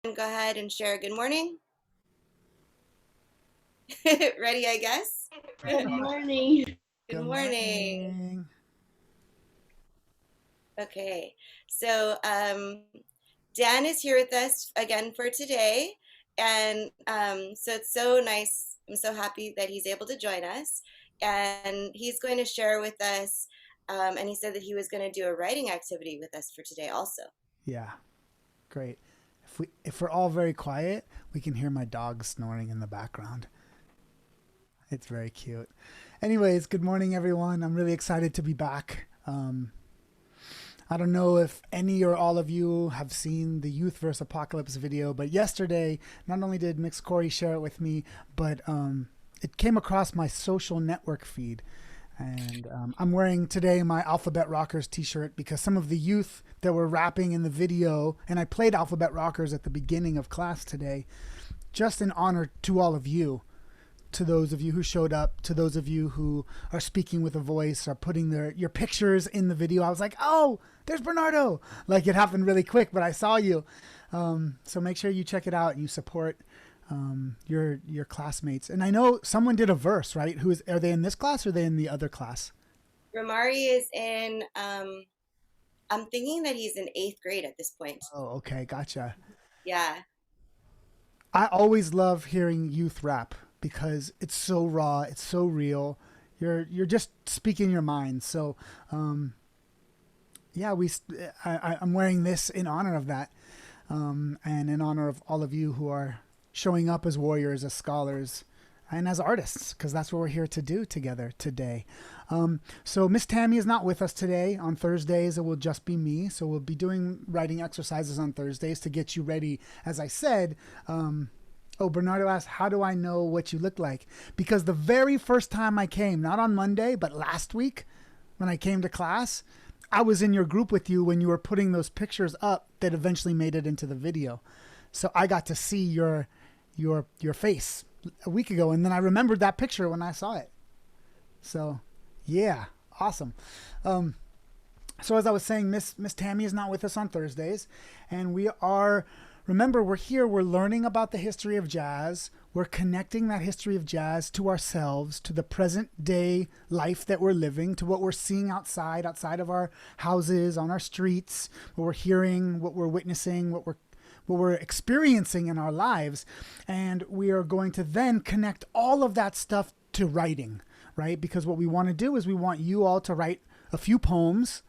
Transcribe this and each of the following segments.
go ahead and share good morning. Ready, I guess. Good morning. Good Good morning. morning. Okay, so Dan is here with us again for today, and so it's so nice. I'm so happy that he's able to join us, and he's going to share with us. And he said that he was going to do a writing activity with us for today, also. Yeah, great. If we're all very quiet, we can hear my dog snoring in the background. It's very cute. Anyways, good morning, everyone. I'm really excited to be back. I don't know if any or all of you have seen the Youth vs. Apocalypse video, but yesterday, not only did Mix Cory share it with me, but it came across my social network feed. And I'm wearing today my Alphabet Rockers t-shirt because some of the youth that were rapping in the video, and I played Alphabet Rockers at the beginning of class today, just in honor to all of you, to those of you who showed up, to those of you who are speaking with a voice, are putting your pictures in the video. I was like, oh, there's Bernardo. Like, it happened really quick, but I saw you. So make sure you check it out and you support your classmates. And I know someone did a verse, right? Are they in this class or are they in the other class? Ramari is in. I'm thinking that he's in eighth grade at this point. Oh, okay, gotcha. Yeah. I always love hearing youth rap because it's so raw, it's so real. You're just speaking your mind. So, yeah, I'm wearing this in honor of that, and in honor of all of you who are showing up as warriors, as scholars, and as artists, because that's what we're here to do together today. So Miss Tammy is not with us today. On Thursdays, it will just be me. So we'll be doing writing exercises on Thursdays to get you ready. As I said, oh, Bernardo asked, how do I know what you look like? Because the very first time I came, not on Monday, but last week when I came to class, I was in your group with you when you were putting those pictures up that eventually made it into the video. So I got to see your face a week ago, and then I remembered that picture when I saw it. So, yeah, awesome. So as I was saying, Miss Tammy is not with us on Thursdays, and remember, we're here, we're learning about the history of jazz. We're connecting that history of jazz to ourselves, to the present day life that we're living, to what we're seeing outside of our houses, on our streets, what we're hearing, what we're witnessing, what we're experiencing in our lives. And we are going to then connect all of that stuff to writing, right? Because what we want to do is we want you all to write a few poems.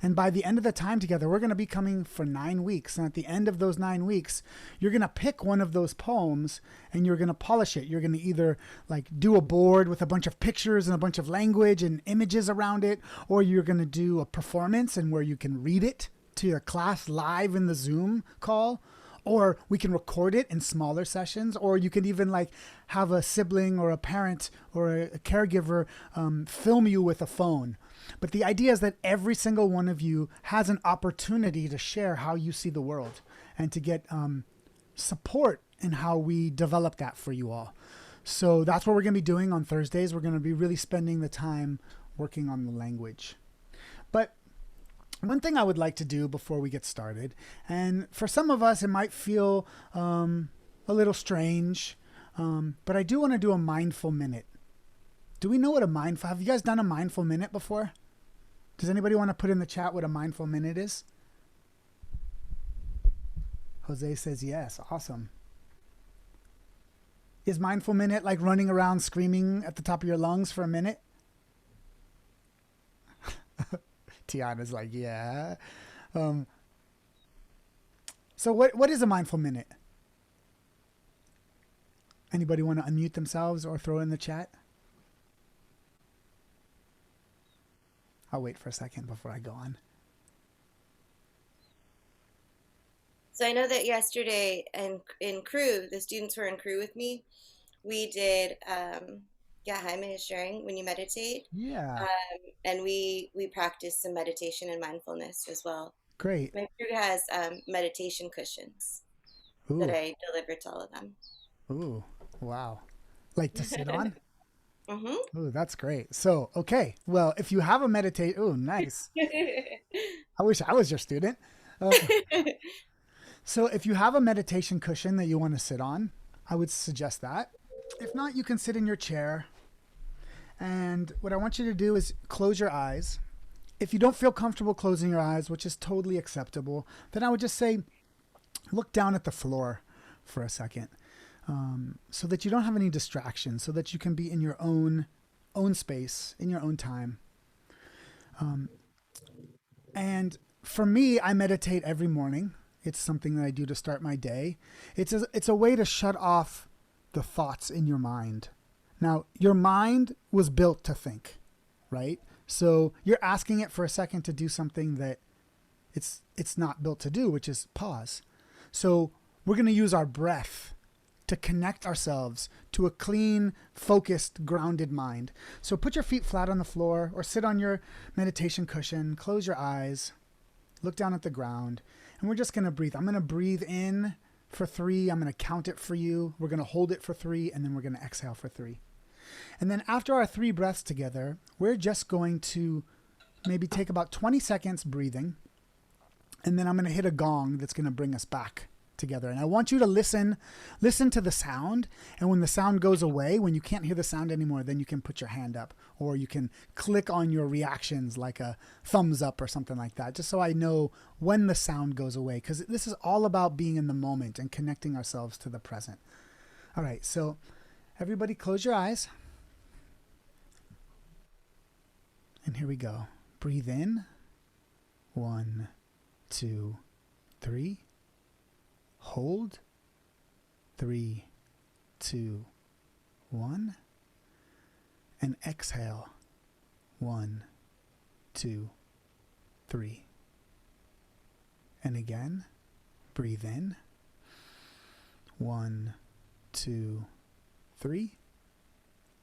And by the end of the time together, we're going to be coming for 9 weeks. And at the end of those 9 weeks, you're going to pick one of those poems and you're going to polish it. You're going to either like do a board with a bunch of pictures and a bunch of language and images around it, or you're going to do a performance and where you can read it to your class live in the Zoom call, or we can record it in smaller sessions, or you can even like have a sibling or a parent or a caregiver film you with a phone. But the idea is that every single one of you has an opportunity to share how you see the world and to get support in how we develop that for you all. So that's what we're going to be doing on Thursdays. We're going to be really spending the time working on the language. But one thing I would like to do before we get started, and for some of us it might feel a little strange, but I do want to do a mindful minute. Do we know what have you guys done a mindful minute before? Does anybody want to put in the chat what a mindful minute is? Jose says yes. Awesome. Is mindful minute like running around screaming at the top of your lungs for a minute? Tiana's like, yeah. So what is a mindful minute? Anybody want to unmute themselves or throw in the chat? I'll wait for a second before I go on. So I know that yesterday in crew, the students who were in crew with me, we did, yeah, Jaime is sharing when you meditate. Yeah. And we practiced some meditation and mindfulness as well. Great. My crew has meditation cushions that Ooh. I deliver to all of them. Ooh. Wow. Like to sit on? Mm-hmm. Ooh, that's great. So, okay. Well, if you have a ooh, nice. I wish I was your student. So if you have a meditation cushion that you want to sit on, I would suggest that. If not, you can sit in your chair. And what I want you to do is close your eyes. If you don't feel comfortable closing your eyes, which is totally acceptable, then I would just say, look down at the floor for a second, so that you don't have any distractions, so that you can be in your own space, in your own time. And for me, I meditate every morning. It's something that I do to start my day. It's a way to shut off the thoughts in your mind. Now, your mind was built to think, right? So you're asking it for a second to do something that it's not built to do, which is pause. So we're going to use our breath to connect ourselves to a clean, focused, grounded mind. So put your feet flat on the floor or sit on your meditation cushion, close your eyes, look down at the ground, and we're just going to breathe. I'm going to breathe in for 3. I'm going to count it for you. We're going to hold it for 3, and then we're going to exhale for 3. And then after our 3 breaths together, we're just going to maybe take about 20 seconds breathing, and then I'm going to hit a gong that's going to bring us back together. And I want you to listen to the sound. And when the sound goes away, when you can't hear the sound anymore, then you can put your hand up, or you can click on your reactions like a thumbs up or something like that, just so I know when the sound goes away, because this is all about being in the moment and connecting ourselves to the present. All right, so everybody close your eyes. And here we go. Breathe in. 1, 2, 3. Hold. 3, 2, 1. And exhale. 1, 2, 3. And again, breathe in. 1, 2, 3.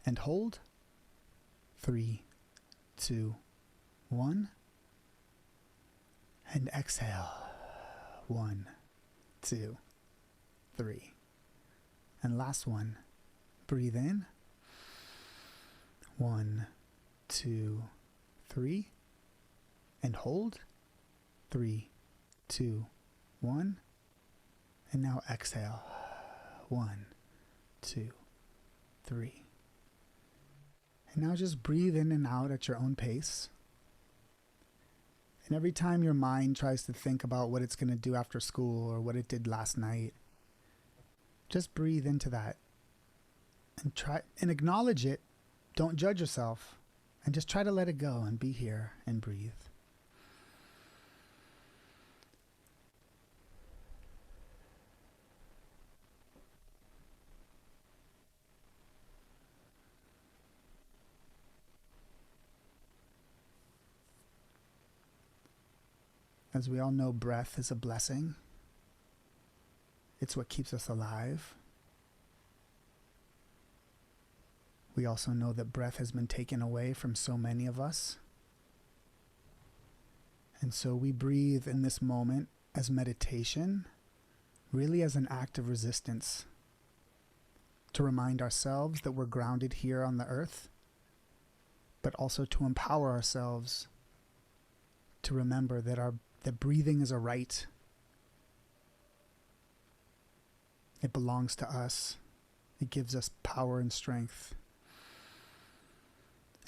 And hold. 3, 2, 1. And exhale. 1, 2, 3. And last one. Breathe in. 1, 2, 3. And hold. 3, 2, 1. And now exhale. 1, 2, 3. And now just breathe in and out at your own pace. And every time your mind tries to think about what it's going to do after school or what it did last night, just breathe into that and try and acknowledge it. Don't judge yourself, and just try to let it go and be here and breathe. As we all know, breath is a blessing. It's what keeps us alive. We also know that breath has been taken away from so many of us. And so we breathe in this moment as meditation, really as an act of resistance, to remind ourselves that we're grounded here on the earth, but also to empower ourselves to remember that breathing is a right. It belongs to us. It gives us power and strength.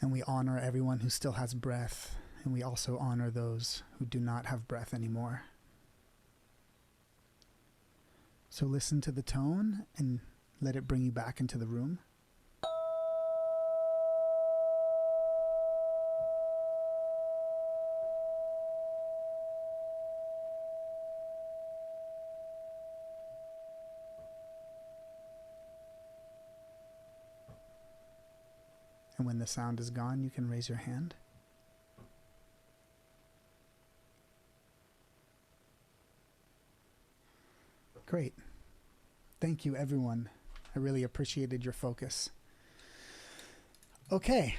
And we honor everyone who still has breath, and we also honor those who do not have breath anymore. So listen to the tone and let it bring you back into the room. And when the sound is gone, you can raise your hand. Great. Thank you, everyone. I really appreciated your focus. Okay.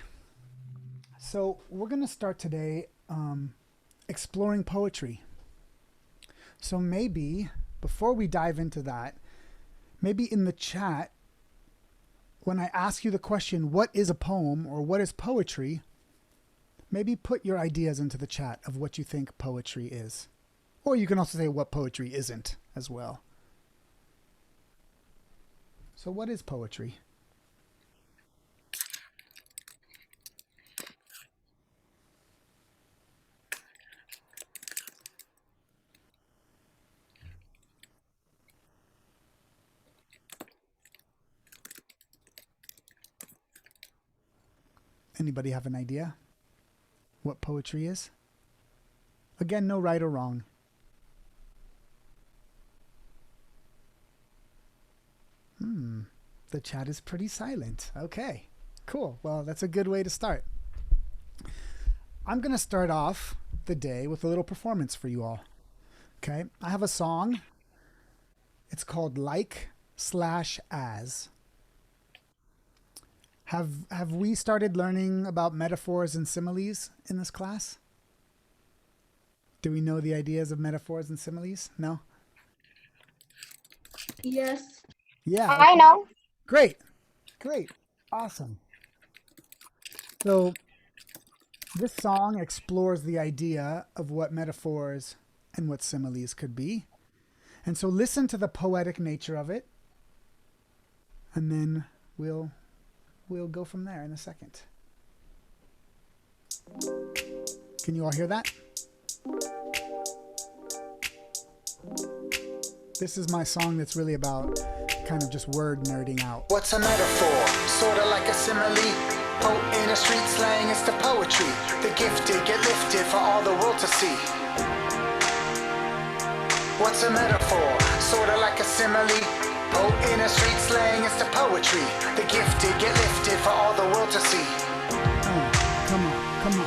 So we're going to start today exploring poetry. So maybe, before we dive into that, maybe in the chat, when I ask you the question, what is a poem or what is poetry, maybe put your ideas into the chat of what you think poetry is. Or you can also say what poetry isn't as well. So what is poetry? Anybody have an idea what poetry is? Again, no right or wrong. The chat is pretty silent. Okay, cool. Well, that's a good way to start. I'm going to start off the day with a little performance for you all. Okay, I have a song. It's called Like/As. Have we started learning about metaphors and similes in this class? Do we know the ideas of metaphors and similes? No? Yes. Yeah. I know. Great. Awesome. So this song explores the idea of what metaphors and what similes could be. And so listen to the poetic nature of it, and then we'll go from there in a second. Can you all hear that? This is my song that's really about kind of just word nerding out. What's a metaphor? Sorta like a simile. Poet in a street slang, it's the poetry. The gifted get lifted for all the world to see. What's a metaphor? Sorta like a simile. Poet in a street slang, it's the poetry. The gifted get lifted for all the world to see. Come on.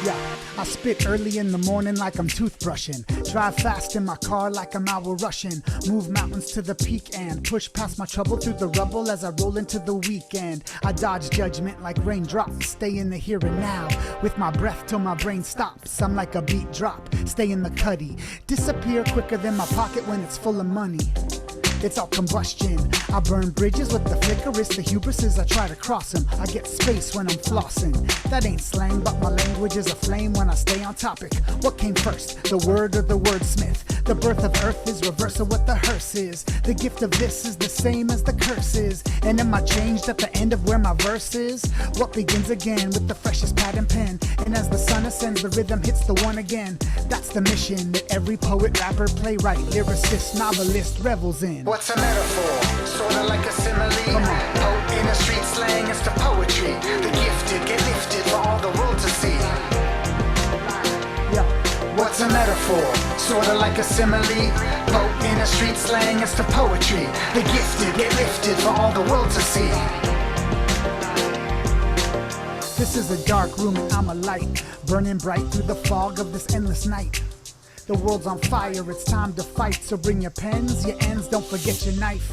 Yeah. I spit early in the morning like I'm toothbrushing. Drive fast in my car like I'm owl rushing. Move mountains to the peak and push past my trouble through the rubble as I roll into the weekend. I dodge judgment like raindrops. Stay in the here and now with my breath till my brain stops. I'm like a beat drop. Stay in the cuddy. Disappear quicker than my pocket when it's full of money. It's all combustion. I burn bridges with the flicker. It's the hubris as I try to cross them. I get space when I'm flossing. That ain't slang, but my language is a flame when I stay on topic. What came first, the word or the wordsmith? The birth of earth is reverse of what the hearse is. The gift of this is the same as the curse is. And am I changed at the end of where my verse is? What begins again with the freshest pad and pen? And as the sun ascends, the rhythm hits the one again. That's the mission that every poet, rapper, playwright, lyricist, novelist revels in. What's a metaphor? Sorta like a simile. Poet in a street slang, it's the poetry. The gifted get lifted for all the world to see. Yeah. What's a metaphor? Sorta like a simile. Poet in a street slang, it's the poetry. The gifted get lifted for all the world to see. This is a dark room and I'm a light, burning bright through the fog of this endless night. The world's on fire, it's time to fight. So bring your pens, your ends, don't forget your knife.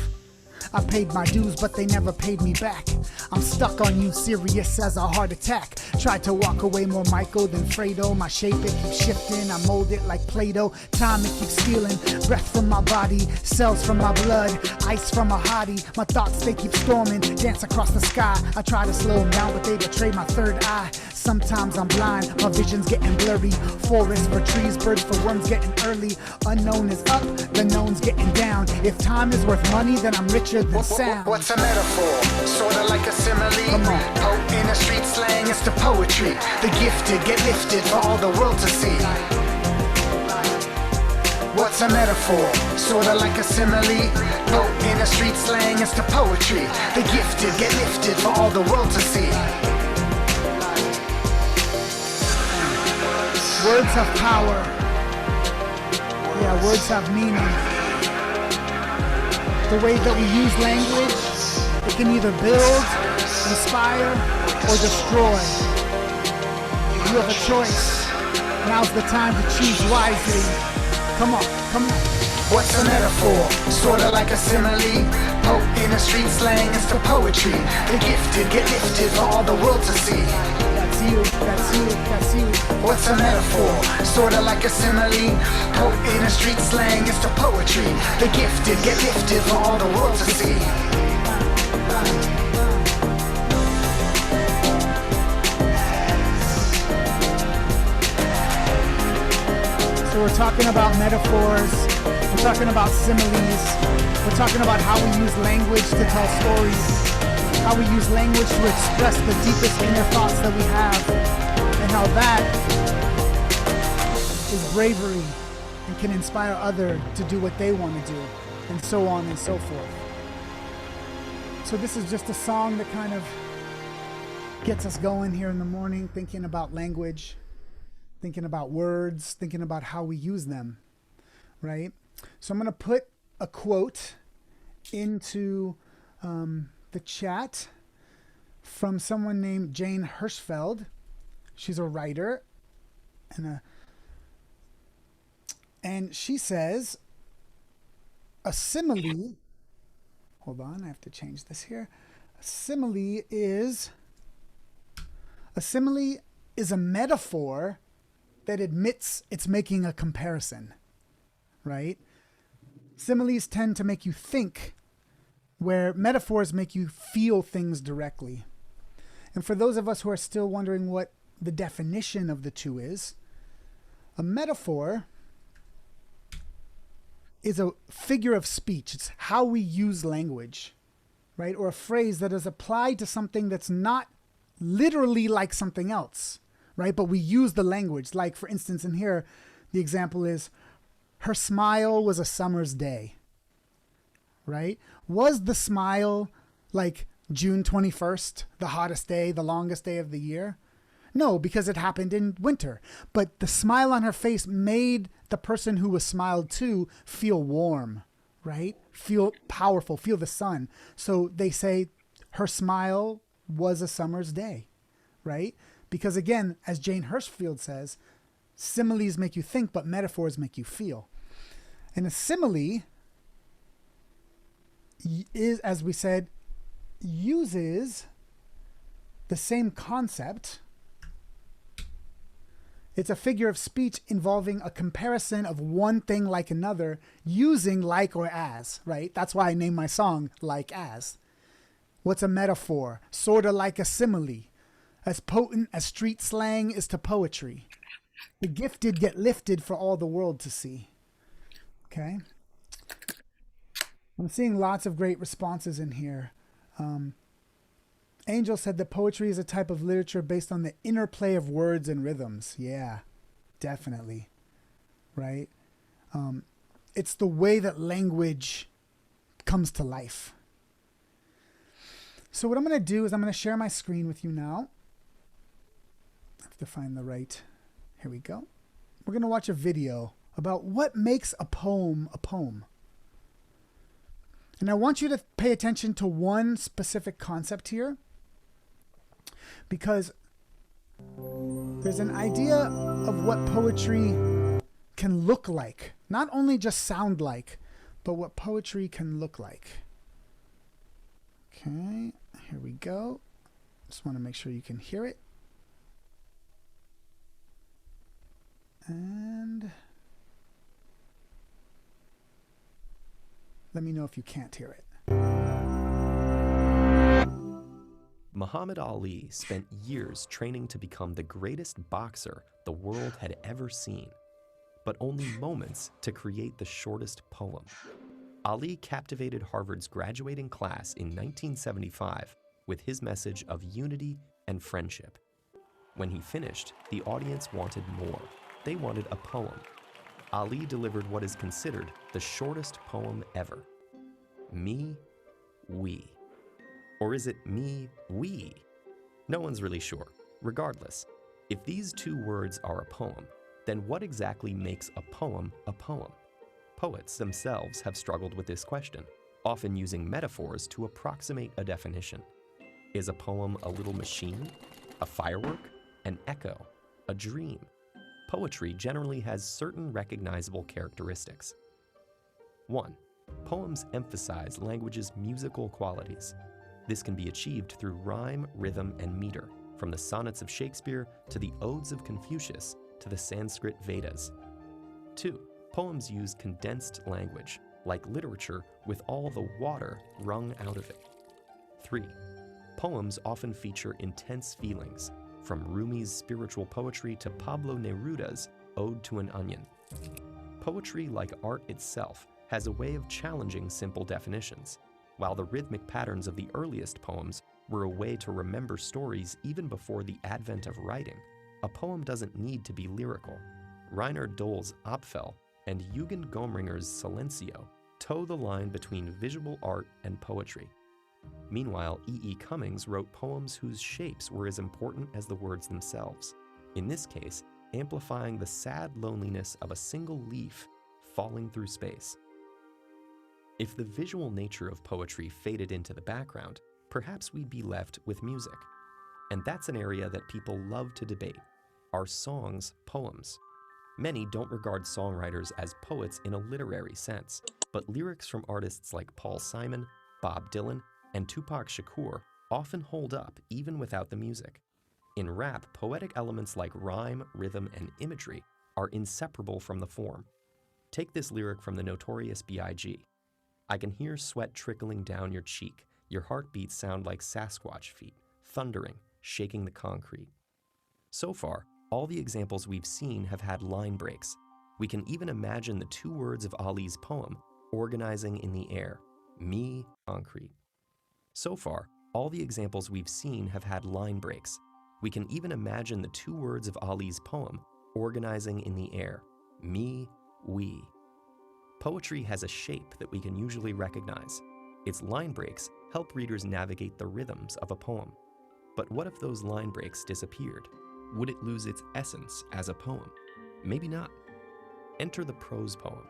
I paid my dues, but they never paid me back. I'm stuck on you, serious as a heart attack. Tried to walk away more Michael than Fredo. My shape, it keeps shifting, I mold it like Play-Doh. Time, it keeps stealing, breath from my body, cells from my blood, ice from a hottie. My thoughts, they keep storming, dance across the sky. I try to slow them down, but they betray my third eye. Sometimes I'm blind, my vision's getting blurry. Forest for trees, birds for worms getting early. Unknown is up, the known's getting down. If time is worth money, then I'm richer than sound. What's a metaphor? Sorta like a simile. Poet in a street slang, it's the poetry. The gifted get lifted for all the world to see. What's a metaphor? Sorta like a simile. Poet in a street slang, it's the poetry. The gifted get lifted for all the world to see. Words have power. Yeah, words have meaning. The way that we use language, it can either build, inspire, or destroy. You have a choice. Now's the time to choose wisely. Come on. What's a metaphor? Sorta like a simile. Poet in a street slang, it's the poetry. The gifted get lifted for all the world to see. That's you. What's a metaphor? Sorta like a simile. Poet in a street slang, it's the poetry. The gifted get lifted for all the world to see. So we're talking about metaphors We're talking about similes. We're talking about how we use language to tell stories, how we use language to express the deepest inner thoughts that we have, and how that is bravery and can inspire others to do what they want to do, and so on and so forth. So this is just a song that kind of gets us going here in the morning, thinking about language, thinking about words, thinking about how we use them, right? So I'm going to put a quote into the chat from someone named Jane Hirschfeld. She's a writer, and she says, a simile, hold on, I have to change this here. A simile is a metaphor that admits it's making a comparison, right? Similes tend to make you think, where metaphors make you feel things directly. And for those of us who are still wondering what the definition of the two is, a metaphor is a figure of speech. It's how we use language, right? Or a phrase that is applied to something that's not literally like something else, right? But we use the language. Like, for instance, in here, the example is, her smile was a summer's day, right? Was the smile like June 21st, the hottest day, the longest day of the year? No, because it happened in winter. But the smile on her face made the person who was smiled to feel warm, right? Feel powerful, feel the sun. So they say her smile was a summer's day, right? Because again, as Jane Hirschfeld says, similes make you think, but metaphors make you feel. And a simile is, as we said, uses the same concept. It's a figure of speech involving a comparison of one thing like another using like or as, right? That's why I named my song Like As. What's a metaphor? Sort of like a simile. As potent as street slang is to poetry. The gifted get lifted for all the world to see. Okay? I'm seeing lots of great responses in here. Angel said that poetry is a type of literature based on the interplay of words and rhythms. Yeah, definitely. Right? It's the way that language comes to life. So what I'm going to do is I'm going to share my screen with you now. I have to find the right. Here we go. We're going to watch a video about what makes a poem a poem. And I want you to pay attention to one specific concept here, because there's an idea of what poetry can look like. Not only just sound like, but what poetry can look like. Okay, here we go. Just want to make sure you can hear it. And let me know if you can't hear it. Muhammad Ali spent years training to become the greatest boxer the world had ever seen, but only moments to create the shortest poem. Ali captivated Harvard's graduating class in 1975 with his message of unity and friendship. When he finished, the audience wanted more. They wanted a poem. Ali delivered what is considered the shortest poem ever. Me, we. Or is it me, we? No one's really sure. Regardless, if these two words are a poem, then what exactly makes a poem a poem? Poets themselves have struggled with this question, often using metaphors to approximate a definition. Is a poem a little machine, a firework, an echo, a dream? Poetry generally has certain recognizable characteristics. 1. Poems emphasize language's musical qualities. This can be achieved through rhyme, rhythm, and meter, from the sonnets of Shakespeare to the odes of Confucius to the Sanskrit Vedas. 2. Poems use condensed language, like literature with all the water wrung out of it. 3. Poems often feature intense feelings, from Rumi's spiritual poetry to Pablo Neruda's Ode to an Onion. Poetry, like art itself, has a way of challenging simple definitions. While the rhythmic patterns of the earliest poems were a way to remember stories even before the advent of writing, a poem doesn't need to be lyrical. Reinhard Doll's Apfel and Eugen Gomringer's Silencio toe the line between visual art and poetry. Meanwhile, E. Cummings wrote poems whose shapes were as important as the words themselves, in this case, amplifying the sad loneliness of a single leaf falling through space. If the visual nature of poetry faded into the background, perhaps we'd be left with music. And that's an area that people love to debate. Are songs poems? Many don't regard songwriters as poets in a literary sense, but lyrics from artists like Paul Simon, Bob Dylan, and Tupac Shakur often hold up even without the music. In rap, poetic elements like rhyme, rhythm, and imagery are inseparable from the form. Take this lyric from the Notorious B.I.G. I can hear sweat trickling down your cheek. Your heartbeats sound like Sasquatch feet, thundering, shaking the concrete. So far, all the examples we've seen have had line breaks. We can even imagine the two words of Ali's poem organizing in the air, me, concrete. So far, all the examples we've seen have had line breaks. We can even imagine the two words of Ali's poem organizing in the air, me, we. Poetry has a shape that we can usually recognize. Its line breaks help readers navigate the rhythms of a poem. But what if those line breaks disappeared? Would it lose its essence as a poem? Maybe not. Enter the prose poem.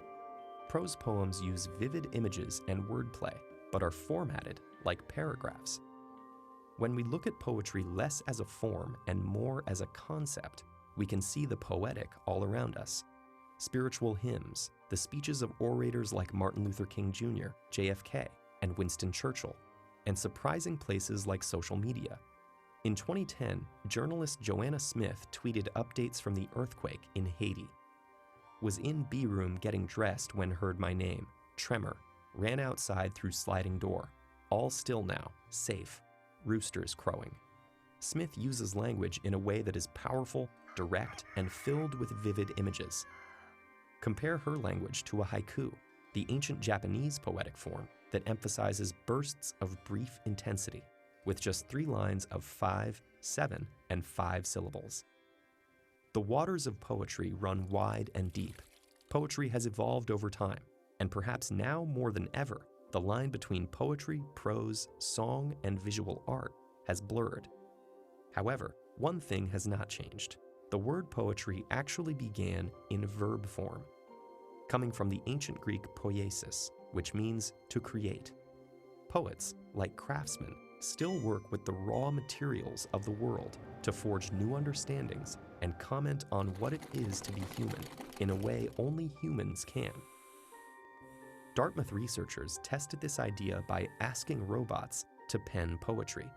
Prose poems use vivid images and wordplay, but are formatted like paragraphs. When we look at poetry less as a form and more as a concept, we can see the poetic all around us. Spiritual hymns, the speeches of orators like Martin Luther King Jr., JFK, and Winston Churchill, and surprising places like social media. In 2010, journalist Joanna Smith tweeted updates from the earthquake in Haiti. Was in B-room getting dressed when heard my name, tremor, ran outside through sliding door. All still now, safe, roosters crowing. Smith uses language in a way that is powerful, direct, and filled with vivid images. Compare her language to a haiku, the ancient Japanese poetic form that emphasizes bursts of brief intensity, with just 3 lines of 5, 7, and 5 syllables. The waters of poetry run wide and deep. Poetry has evolved over time, and perhaps now more than ever, the line between poetry, prose, song, and visual art has blurred. However, one thing has not changed. The word poetry actually began in verb form, coming from the ancient Greek poiesis, which means to create. Poets, like craftsmen, still work with the raw materials of the world to forge new understandings and comment on what it is to be human in a way only humans can. Dartmouth researchers tested this idea by asking robots to pen poetry.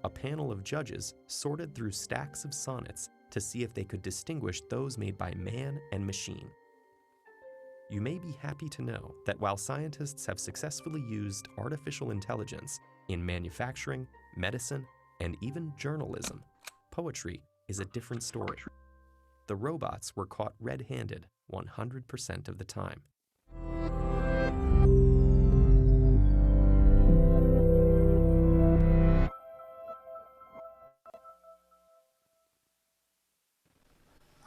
A panel of judges sorted through stacks of sonnets to see if they could distinguish those made by man and machine. You may be happy to know that while scientists have successfully used artificial intelligence in manufacturing, medicine, and even journalism, poetry is a different story. The robots were caught red-handed 100% of the time.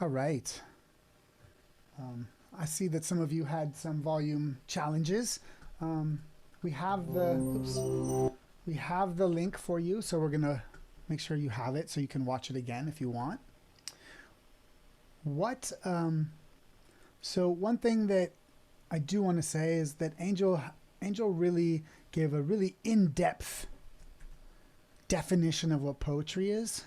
All right. I see that some of you had some volume challenges. We have the link for you, so we're gonna make sure you have it so you can watch it again if you want. So one thing that I do want to say is that Angel really gave a really in-depth definition of what poetry is.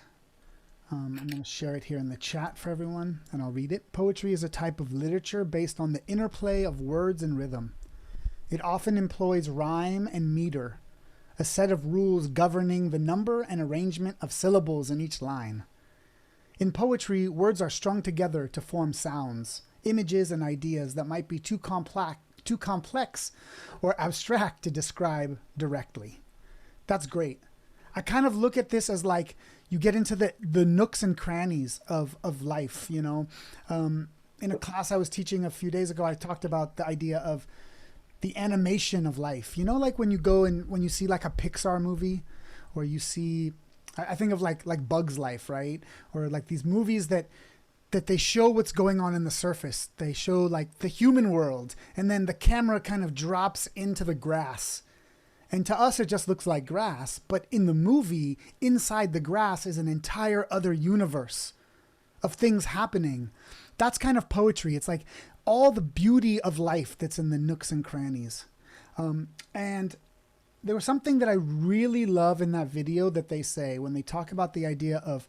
I'm going to share it here in the chat for everyone, and I'll read it. Poetry is a type of literature based on the interplay of words and rhythm. It often employs rhyme and meter, a set of rules governing the number and arrangement of syllables in each line. In poetry, words are strung together to form sounds, images, and ideas that might be too complex or abstract to describe directly. That's great. I kind of look at this as like you get into the nooks and crannies of life, you know. in a class I was teaching a few days ago, I talked about the idea of the animation of life. You know, like when you go and when you see like a Pixar movie, or you see, I think of like Bug's Life, right? Or like these movies that they show what's going on in the surface. They show like the human world, and then the camera kind of drops into the grass. And to us, it just looks like grass. But in the movie, inside the grass is an entire other universe of things happening. That's kind of poetry. It's like all the beauty of life that's in the nooks and crannies. And there was something that I really love in that video that they say when they talk about the idea of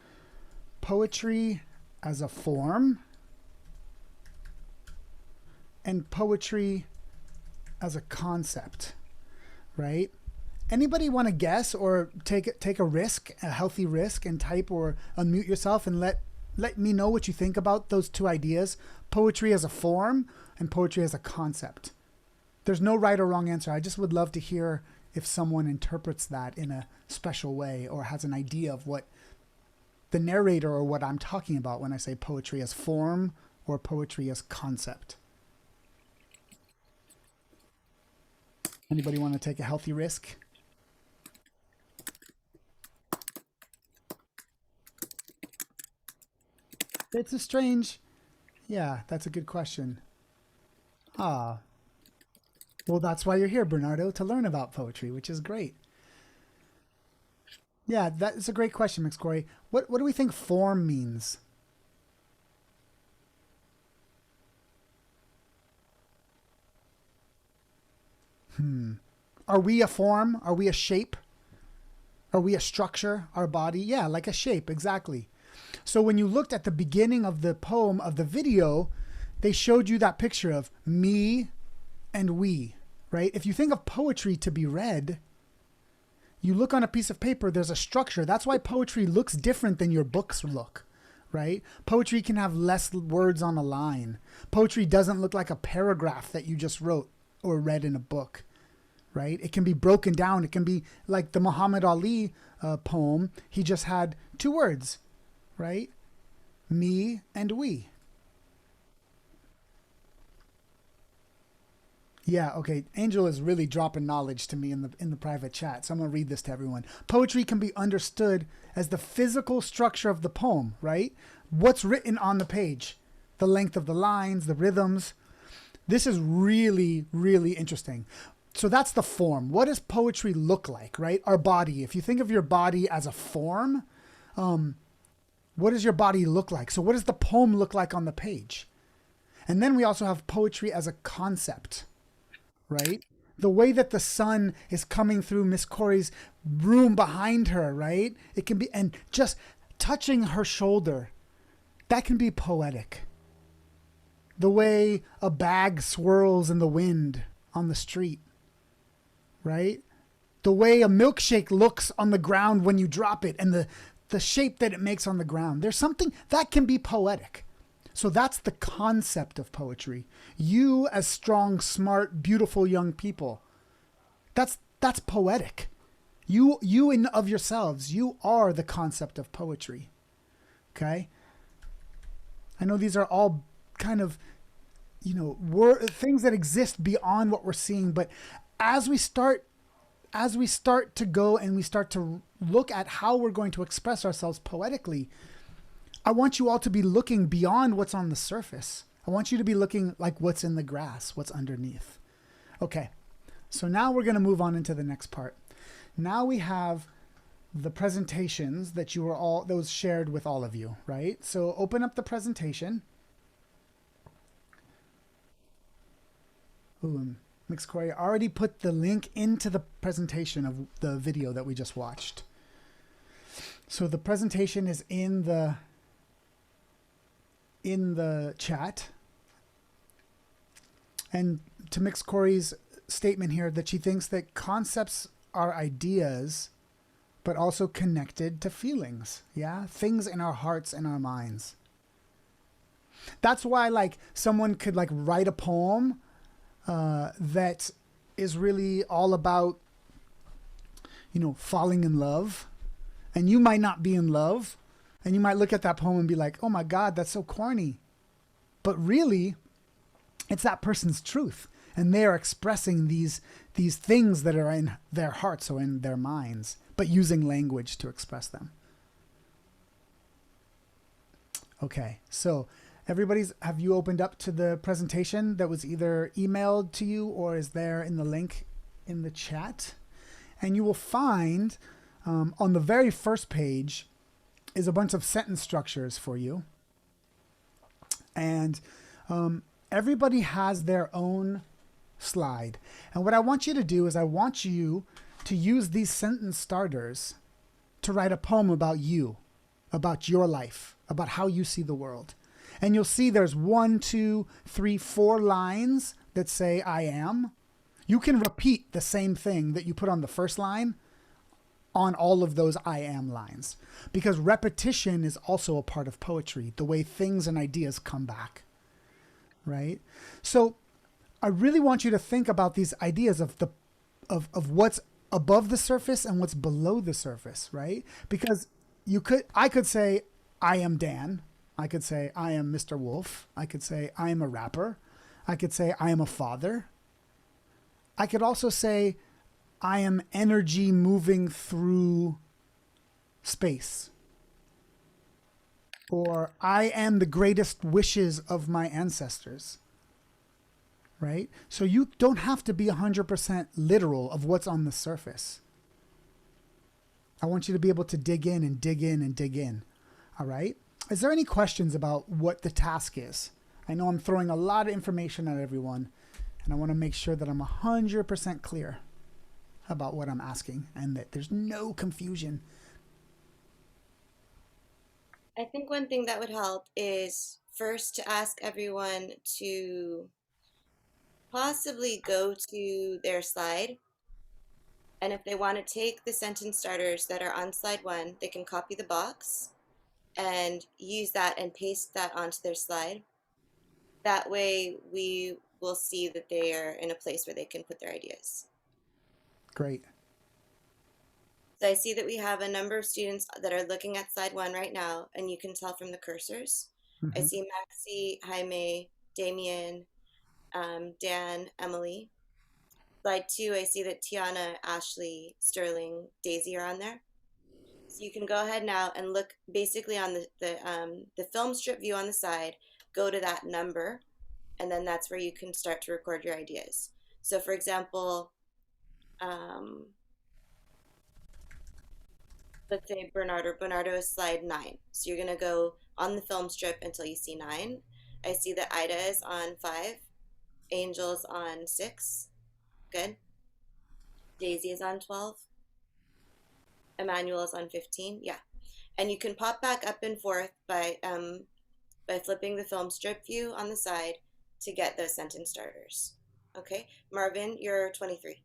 poetry as a form and poetry as a concept, right? Anybody want to guess or take a risk, a healthy risk, and type or unmute yourself and let me know what you think about those two ideas, poetry as a form and poetry as a concept. There's no right or wrong answer. I just would love to hear if someone interprets that in a special way or has an idea of what the narrator or what I'm talking about when I say poetry as form or poetry as concept. Anybody want to take a healthy risk? It's a strange... Yeah, that's a good question. Ah. Well, that's why you're here, Bernardo, to learn about poetry, which is great. Yeah, that's a great question, Cory. What do we think form means? Are we a form? Are we a shape? Are we a structure? Our body? Yeah, like a shape, exactly. So when you looked at the beginning of the poem, of the video, they showed you that picture of me and we, right? If you think of poetry to be read, you look on a piece of paper, there's a structure. That's why poetry looks different than your books look, right? Poetry can have less words on a line. Poetry doesn't look like a paragraph that you just wrote or read in a book, right? It can be broken down. It can be like the Muhammad Ali poem. He just had 2 words, right? Me and we. Yeah, okay. Angel is really dropping knowledge to me in the private chat. So I'm going to read this to everyone. Poetry can be understood as the physical structure of the poem, right? What's written on the page, the length of the lines, the rhythms. This is really, really interesting. So that's the form. What does poetry look like, right? Our body. If you think of your body as a form, what does your body look like? So what does the poem look like on the page? And then we also have poetry as a concept. Right? The way that the sun is coming through Miss Cory's room behind her, right? It can be, and just touching her shoulder, that can be poetic. The way a bag swirls in the wind on the street, right? The way a milkshake looks on the ground when you drop it and the shape that it makes on the ground. There's something that can be poetic. So that's the concept of poetry. You as strong, smart, beautiful young people. That's poetic. You in of yourselves, you are the concept of poetry. Okay? I know these are all kind of, things that exist beyond what we're seeing, but as we start to go and we start to look at how we're going to express ourselves poetically, I want you all to be looking beyond what's on the surface. I want you to be looking like what's in the grass, what's underneath. Okay, so now we're going to move on into the next part. Now we have the presentations that was shared with all of you, right? So open up the presentation. Ooh, Mix Cory already put the link into the presentation of the video that we just watched. So the presentation is in the chat. And to Mix Cory's statement here that she thinks that concepts are ideas, but also connected to feelings. Yeah. Things in our hearts and our minds. That's why someone could write a poem that is really all about, falling in love. And you might not be in love. And you might look at that poem and be like, oh my God, that's so corny. but really it's that person's truth, and they are expressing these things that are in their hearts or in their minds, but using language to express them. Okay, so have you opened up to the presentation that was either emailed to you or is there in the link in the chat? And you will find on the very first page is a bunch of sentence structures for you. And everybody has their own slide. And what I want you to do is I want you to use these sentence starters to write a poem about you, about your life, about how you see the world. And you'll see there's 1, 2, 3, 4 lines that say I am. You can repeat the same thing that you put on the first line on all of those I am lines, because repetition is also a part of poetry, the way things and ideas come back, right? So I really want you to think about these ideas of what's above the surface and what's below the surface, right? Because I could say I am Dan. I could say I am Mr. Wolf. I could say I am a rapper. I could say I am a father. I could also say I am energy moving through space. Or I am the greatest wishes of my ancestors. Right? So you don't have to be 100% literal of what's on the surface. I want you to be able to dig in and dig in and dig in. All right? Is there any questions about what the task is? I know I'm throwing a lot of information at everyone, and I want to make sure that I'm 100% clear about what I'm asking and that there's no confusion. I think one thing that would help is first to ask everyone to possibly go to their slide. And if they want to take the sentence starters that are on slide 1, they can copy the box and use that and paste that onto their slide. That way we will see that they are in a place where they can put their ideas. Great. So I see that we have a number of students that are looking at slide 1 right now, and you can tell from the cursors. I see Maxie, Jaime, Damien, Dan, Emily. Slide 2, I see that Tiana, Ashley, Sterling, Daisy are on there. So you can go ahead now and look basically on the film strip view on the side, go to that number, and then that's where you can start to record your ideas. So for example, let's say Bernardo is slide 9. So you're gonna go on the film strip until you see 9. I see that Ida is on 5, Angel's on 6, good. Daisy is on 12. Emmanuel is on 15, yeah. And you can pop back up and forth by flipping the film strip view on the side to get those sentence starters. Okay, Marvin, you're 23.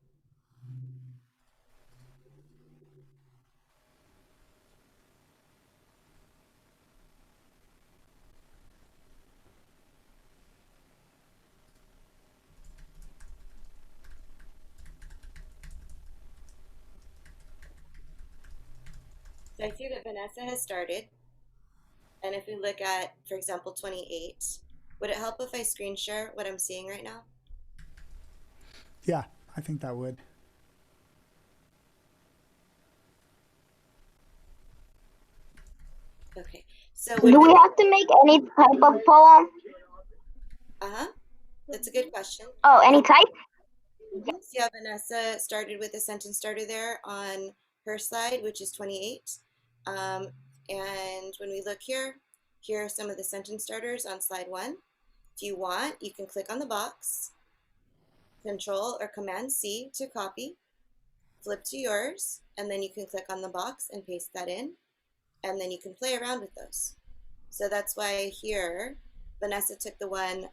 So I see that Vanessa has started. And if we look at, for example, 28, would it help if I screen share what I'm seeing right now? Yeah, I think that would. Okay. So do we have to make any type of poem? That's a good question. Oh, any type? See how Vanessa started with a sentence starter there on her slide, which is 28. And when we look here are some of the sentence starters on slide 1. If you want, you can click on the box, Control or Command C to copy, flip to yours, and then you can click on the box and paste that in, and then you can play around with those. So that's why here, Vanessa took the one,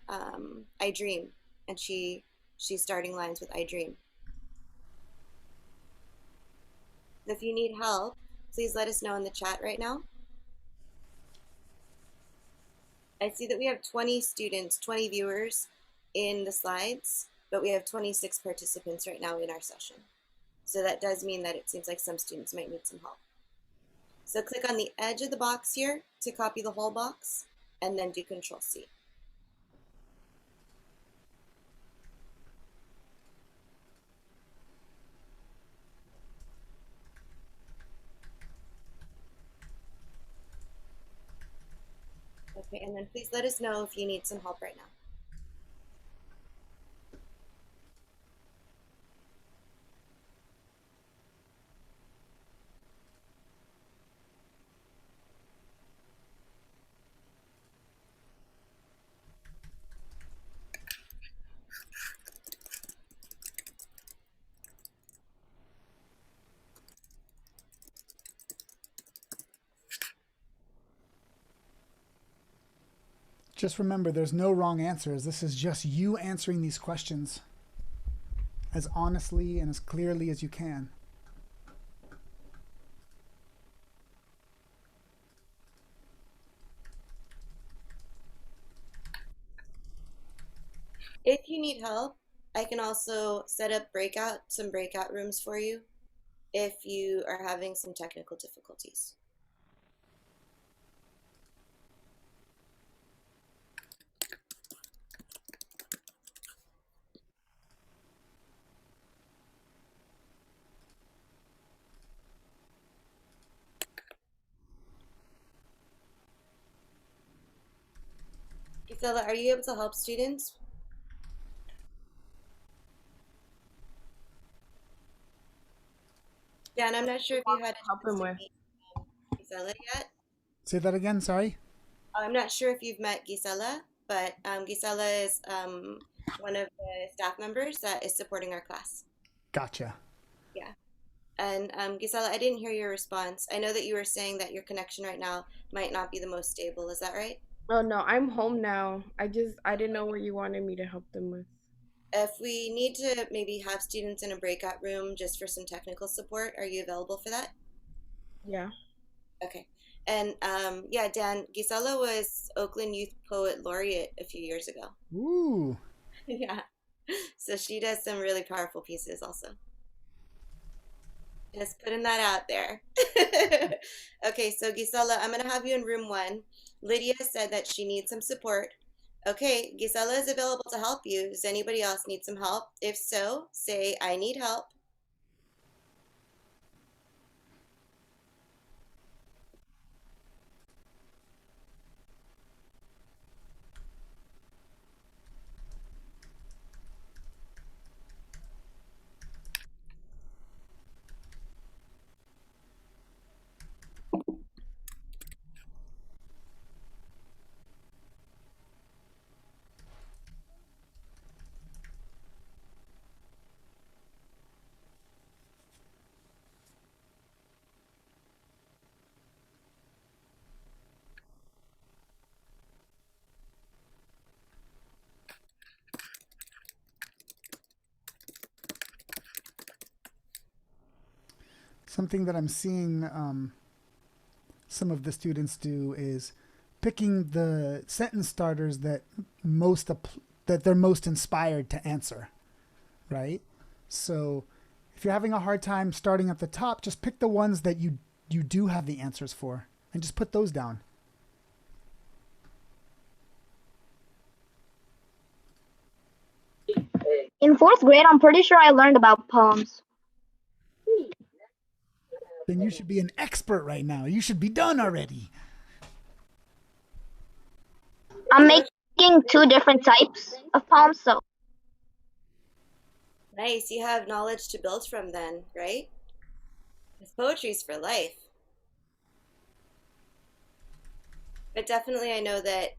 I Dream, and she's starting lines with I Dream. If you need help, please let us know in the chat right now. I see that we have 20 students, 20 viewers in the slides, but we have 26 participants right now in our session. So that does mean that it seems like some students might need some help. So click on the edge of the box here to copy the whole box, and then do Control C. Okay, and then please let us know if you need some help right now. Just remember, there's no wrong answers. This is just you answering these questions as honestly and as clearly as you can. If you need help, I can also set up some breakout rooms for you if you are having some technical difficulties. Gisela, are you able to help students? Dan, I'm not sure if you had a Help chance him to with. meet Gisela yet. Say that again, sorry. I'm not sure if you've met Gisela, but Gisela is one of the staff members that is supporting our class. Gotcha. Yeah. And Gisela, I didn't hear your response. I know that you were saying that your connection right now might not be the most stable. Is that right? Oh no, I'm home now. I didn't know what you wanted me to help them with. If we need to maybe have students in a breakout room just for some technical support, are you available for that? Yeah. Okay. And yeah, Dan, Gisela was Oakland Youth Poet Laureate a few years ago. Ooh. Yeah. So she does some really powerful pieces also. Just putting that out there. Okay, so Gisela, I'm gonna have you in room one. Lydia said that she needs some support. Okay, Gisela is available to help you. Does anybody else need some help? If so, say, I need help. Something that I'm seeing some of the students do is picking the sentence starters that that they're most inspired to answer, right? So if you're having a hard time starting at the top, just pick the ones that you do have the answers for and just put those down. In fourth grade, I'm pretty sure I learned about poems. Then you should be an expert right now. You should be done already. I'm making two different types of poems, so Nice, you have knowledge to build from then, right? Because poetry's for life. But definitely, I know that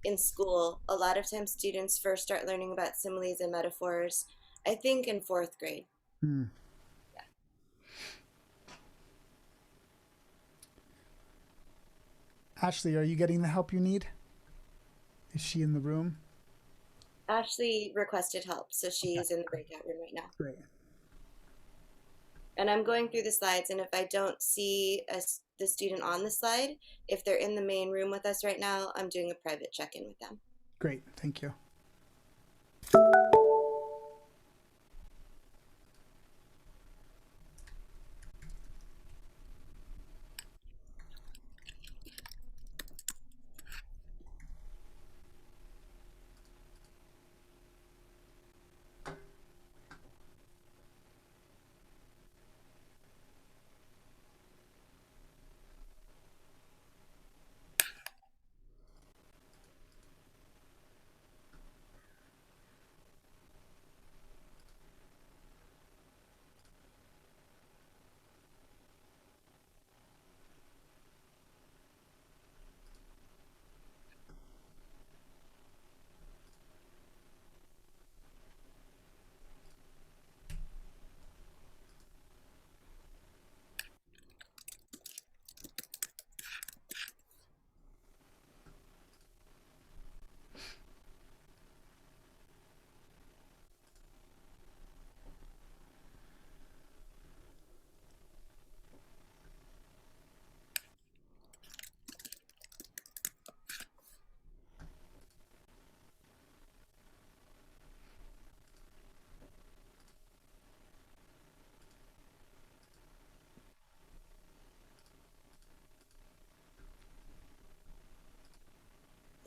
in school, a lot of times students first start learning about similes and metaphors, I think in fourth grade. Hmm. Ashley, are you getting the help you need? Is she in the room? Ashley requested help, so she's in the breakout room right now. Great. And I'm going through the slides, and if I don't see the student on the slide, if they're in the main room with us right now, I'm doing a private check-in with them. Great. Thank you.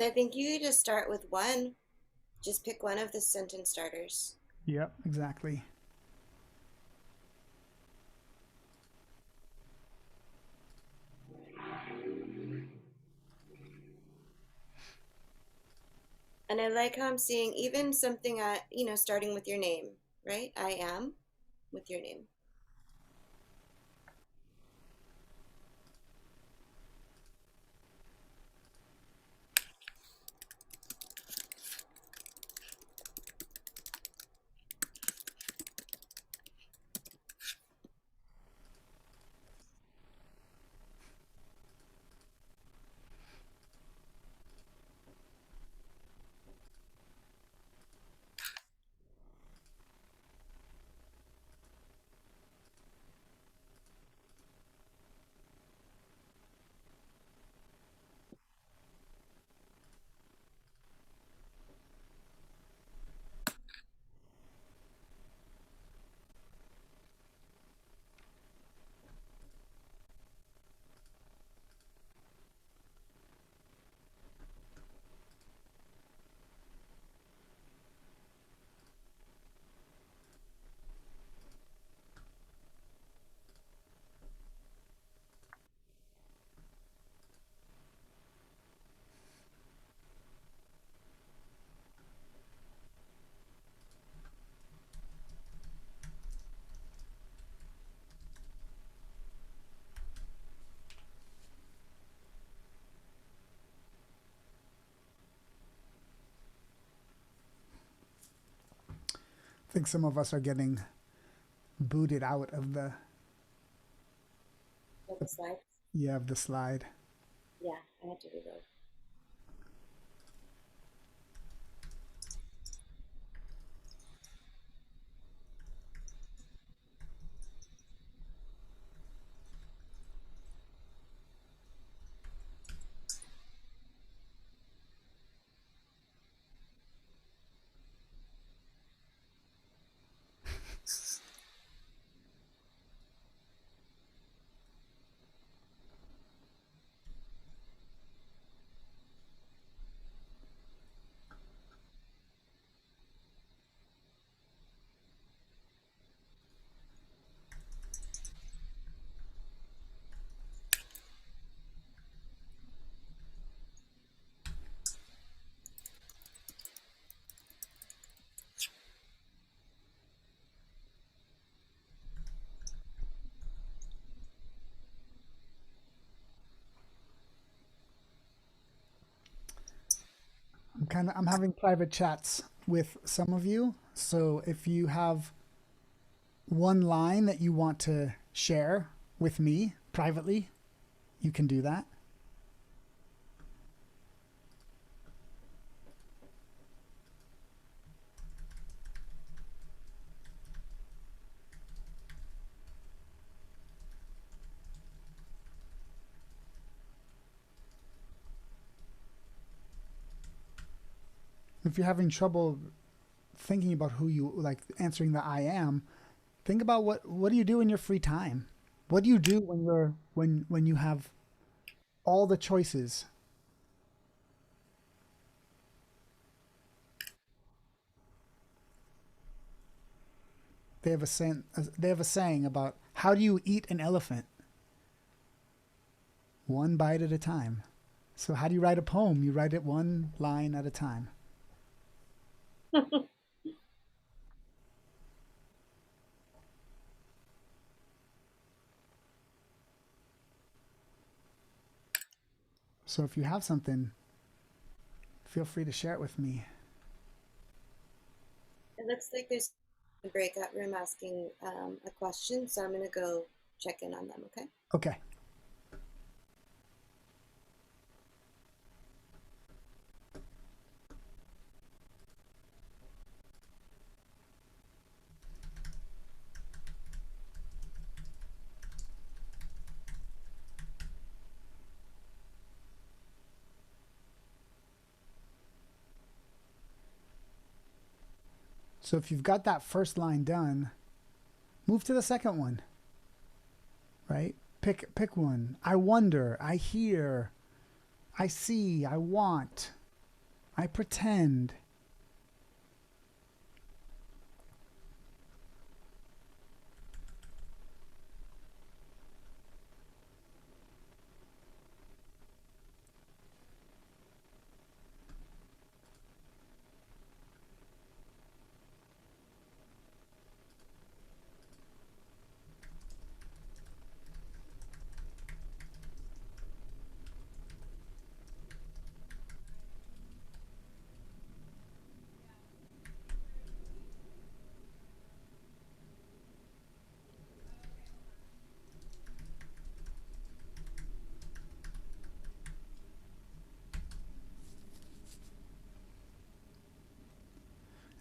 I think you just start with one. Just pick one of the sentence starters. Yep, exactly. And I like how I'm seeing even something at, starting with your name, right? I am with your name. I think some of us are getting booted out of the Like the slides? yeah of the slide. Yeah, I had to reload. I'm having private chats with some of you. So if you have one line that you want to share with me privately, you can do that. If you're having trouble thinking about who you like answering the I am, think about what do you do in your free time? What do you do when when you have all the choices? They have a saying about how do you eat an elephant? One bite at a time. So how do you write a poem? You write it one line at a time. So if you have something, feel free to share it with me. It looks like there's a breakout room asking a question, so I'm going to go check in on them, okay? Okay. So if you've got that first line done, move to the second one. Right? Pick one. I wonder, I hear, I see, I want. I pretend.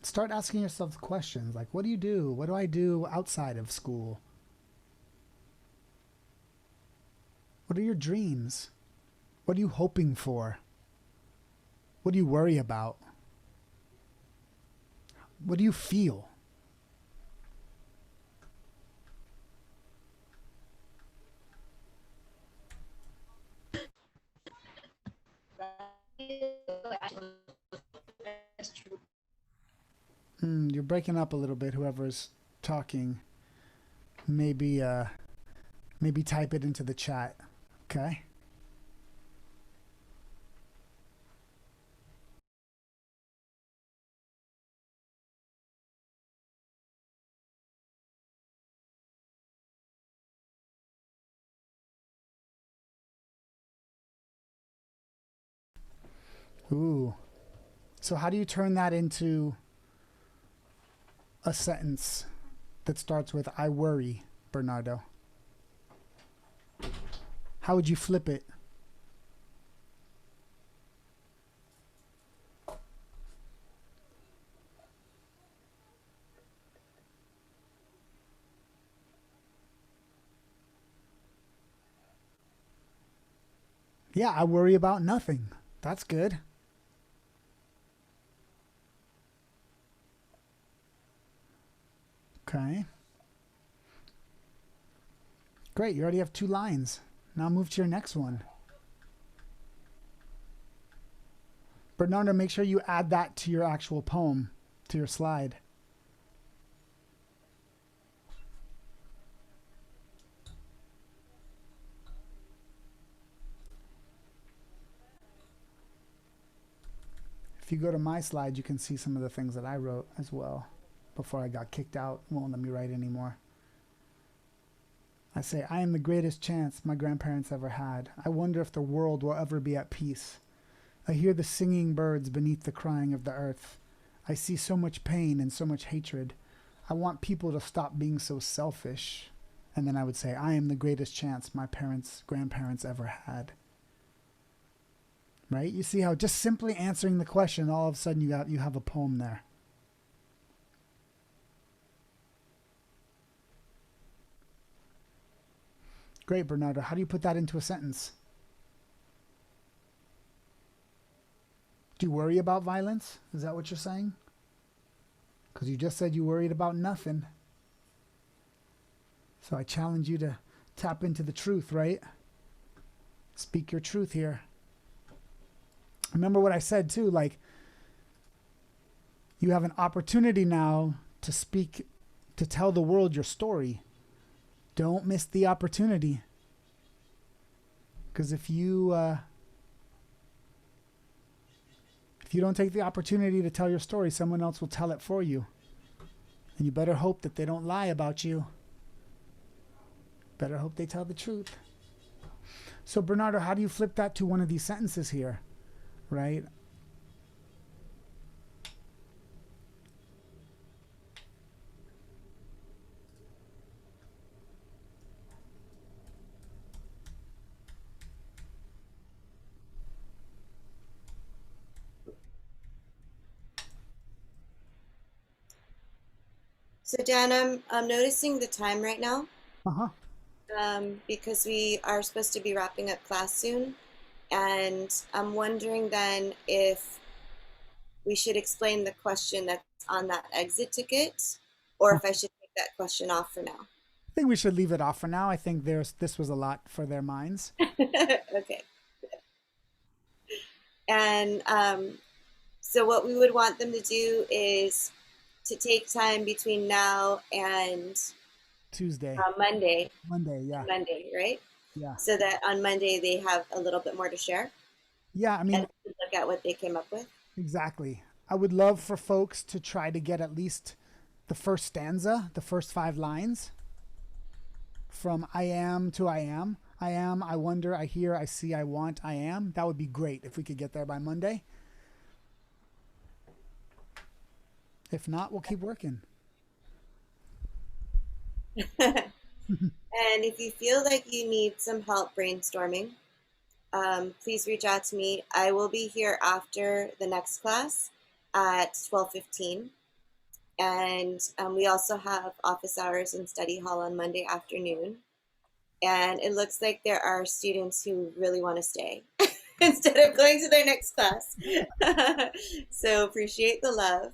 Start asking yourself questions like, what do you do? What do I do outside of school? What are your dreams? What are you hoping for? What do you worry about? What do you feel? You're breaking up a little bit, whoever's talking. Maybe maybe type it into the chat. Okay? Ooh. So how do you turn that into a sentence that starts with I worry, Bernardo? How would you flip it? Yeah, I worry about nothing. That's good. Okay. Great, you already have 2 lines. Now move to your next one. Bernardo, make sure you add that to your actual poem, to your slide. If you go to my slide, you can see some of the things that I wrote as well before I got kicked out. It won't let me write anymore. I say, I am the greatest chance my grandparents ever had. I wonder if the world will ever be at peace. I hear the singing birds beneath the crying of the earth. I see so much pain and so much hatred. I want people to stop being so selfish. And then I would say, I am the greatest chance my grandparents ever had. Right? You see how just simply answering the question, all of a sudden you have a poem there. Great, Bernardo. How do you put that into a sentence? Do you worry about violence? Is that what you're saying? Because you just said you worried about nothing. So I challenge you to tap into the truth, right? Speak your truth here. Remember what I said too, like you have an opportunity now to speak, to tell the world your story. Don't miss the opportunity. Because if you don't take the opportunity to tell your story, someone else will tell it for you. And you better hope that they don't lie about you. Better hope they tell the truth. So Bernardo, how do you flip that to one of these sentences here? Right? So Dan, I'm noticing the time right now, Uh-huh. because we are supposed to be wrapping up class soon, and I'm wondering then if we should explain the question that's on that exit ticket, or if I should take that question off for now. I think we should leave it off for now. I think this was a lot for their minds. Okay. And So what we would want them to do is to take time between now and Tuesday, Monday, Monday. Yeah, right? yeah, So that on Monday they have a little bit more to share yeah. I and mean, look at what they came up with. exactly. I would love for folks to try to get at least the first stanza, the first 5 lines from I am to I am. I am, I wonder, I hear, I see, I want, I am. That would be great if we could get there by Monday. If not, we'll keep working. And if you feel like you need some help brainstorming, please reach out to me. I will be here after the next class at 12:15. And we also have office hours in study hall on Monday afternoon. And it looks like there are students who really want to stay instead of going to their next class. So appreciate the love.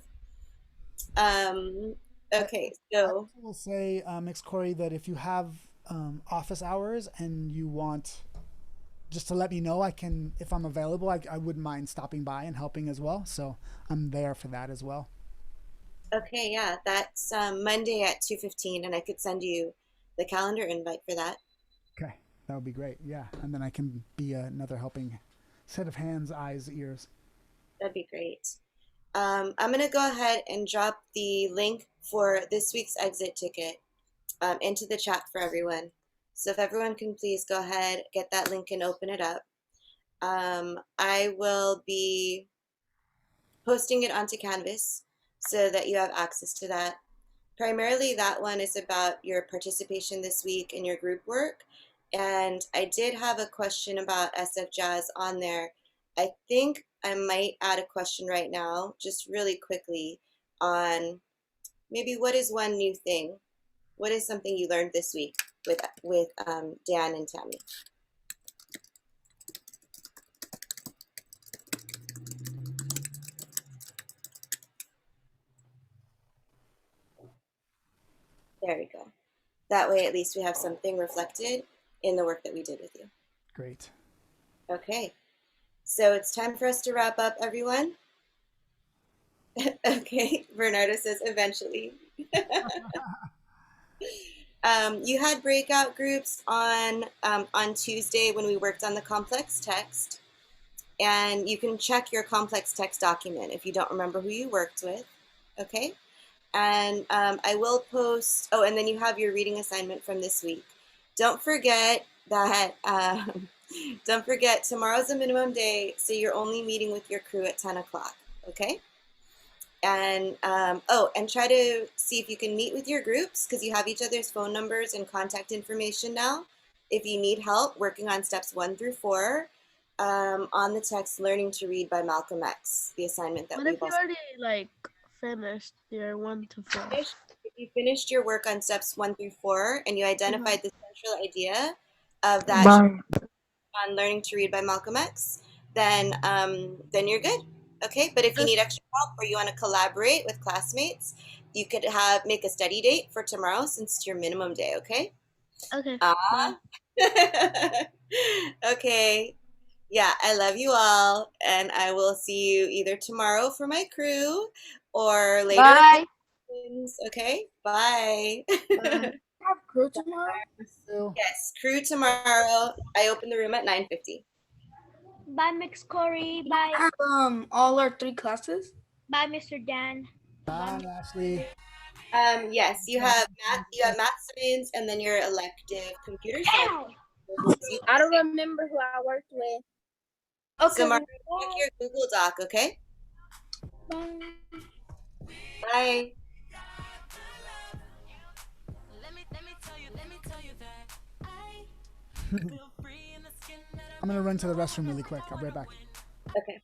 Um, okay, I so will say, Mix Cory, that if you have office hours and you want just to let me know, I can, if I'm available, I wouldn't mind stopping by and helping as well. So I'm there for that as well. okay, yeah, that's Monday at 2:15, and I could send you the calendar invite for that. Okay, that would be great. Yeah, and then I can be another helping set of hands, eyes, ears. That'd be great. I'm going to go ahead and drop the link for this week's exit ticket into the chat for everyone. So if everyone can please go ahead, get that link and open it up. I will be posting it onto Canvas so that you have access to that. Primarily, that one is about your participation this week in your group work. And I did have a question about SFJazz on there. I think I might add a question right now, just really quickly, on maybe what is one new thing? What is something you learned this week with Dan and Tammy? There we go. That way, at least we have something reflected in the work that we did with you. Great. Okay, so it's time for us to wrap up, everyone. Okay, Bernardo says eventually. You had breakout groups on Tuesday when we worked on the complex text, and you can check your complex text document if you don't remember who you worked with. Okay, and I will post. Oh, and then you have your reading assignment from this week. Don't forget that. Don't forget tomorrow's a minimum day, so you're only meeting with your crew at 10 o'clock. Okay. And oh, and try to see if you can meet with your groups because you have each other's phone numbers and contact information now. If you need help working on steps 1 through 4 on the text "Learning to Read" by Malcolm X, the assignment that What we've if you also already like finished your 1 to 4? finished. If you finished your work on steps 1 through 4 and you identified the central idea of that on "Learning to Read" by Malcolm X, then you're good. Okay, but if you need extra help or you want to collaborate with classmates, you could make a study date for tomorrow since it's your minimum day. Okay. Okay. Okay. Yeah, I love you all, and I will see you either tomorrow for my crew or later. Bye. Okay. Bye. Have crew tomorrow? So, Yes, crew tomorrow. I open the room at 9:50. Bye, Mix Cory. Bye. All our 3 classes? Bye, Mr. Dan. bye, Ashley. Yes, you have math science, and then your elective computer science. I don't remember who I worked with. Okay. So, Mark, check your Google Doc, okay? Bye. Bye. I'm going to run to the restroom really quick. I'll be right back. Okay.